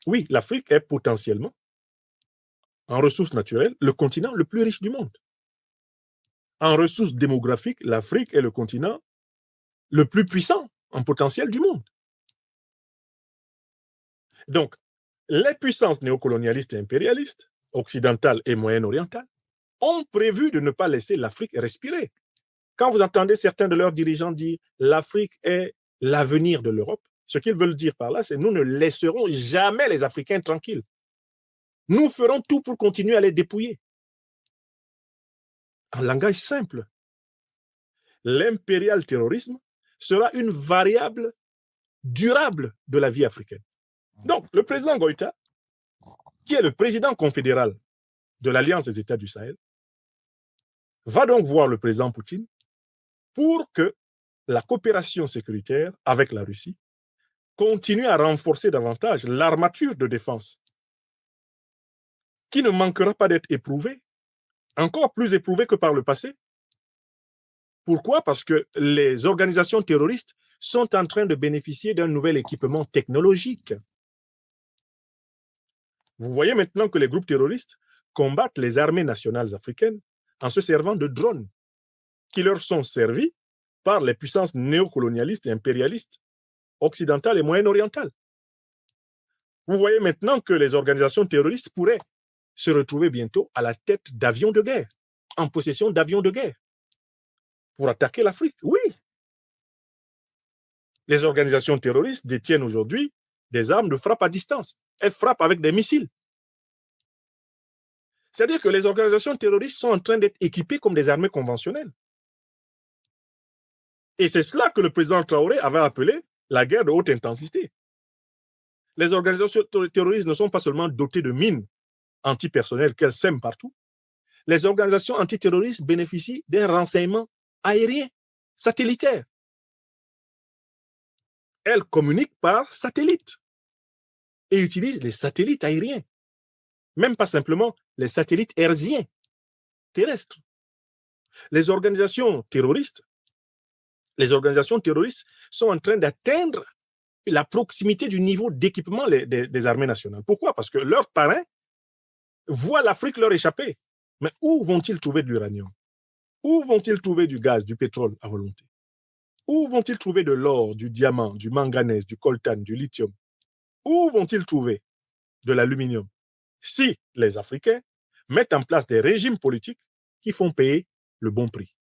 Oui, l'Afrique est potentiellement, en ressources naturelles, le continent le plus riche du monde. En ressources démographiques, l'Afrique est le continent le plus puissant en potentiel du monde. Donc, les puissances néocolonialistes et impérialistes, occidentales et moyen-orientales, ont prévu de ne pas laisser l'Afrique respirer. Quand vous entendez certains de leurs dirigeants dire l'Afrique est l'avenir de l'Europe, ce qu'ils veulent dire par là, c'est nous ne laisserons jamais les Africains tranquilles. Nous ferons tout pour continuer à les dépouiller. En langage simple, l'impérial terrorisme sera une variable durable de la vie africaine. Donc, le président Goïta, qui est le président confédéral de l'Alliance des États du Sahel, va donc voir le président Poutine pour que la coopération sécuritaire avec la Russie continue à renforcer davantage l'armature de défense, qui ne manquera pas d'être éprouvée, encore plus éprouvée que par le passé. Pourquoi? Parce que les organisations terroristes sont en train de bénéficier d'un nouvel équipement technologique. Vous voyez maintenant que les groupes terroristes combattent les armées nationales africaines en se servant de drones qui leur sont servis par les puissances néocolonialistes et impérialistes occidentales et moyen-orientales. Vous voyez maintenant que les organisations terroristes pourraient se retrouver bientôt à la tête d'avions de guerre, en possession d'avions de guerre, pour attaquer l'Afrique. Oui. Les organisations terroristes détiennent aujourd'hui des armes de frappe à distance. Elles frappent avec des missiles. C'est-à-dire que les organisations terroristes sont en train d'être équipées comme des armées conventionnelles. Et c'est cela que le président Traoré avait appelé la guerre de haute intensité. Les organisations terroristes ne sont pas seulement dotées de mines antipersonnelles qu'elles sèment partout. Les organisations antiterroristes bénéficient d'un renseignement aérien, satellitaire. Elles communiquent par satellite et utilisent les satellites aériens, même pas simplement les satellites hertziens terrestres. Les organisations terroristes sont en train d'atteindre la proximité du niveau d'équipement des armées nationales. Pourquoi? Parce que leurs parrains voient l'Afrique leur échapper. Mais où vont-ils trouver de l'uranium? Où vont-ils trouver du gaz, du pétrole à volonté? Où vont-ils trouver de l'or, du diamant, du manganèse, du coltan, du lithium? Où vont-ils trouver de l'aluminium? Si les Africains mettent en place des régimes politiques qui font payer le bon prix.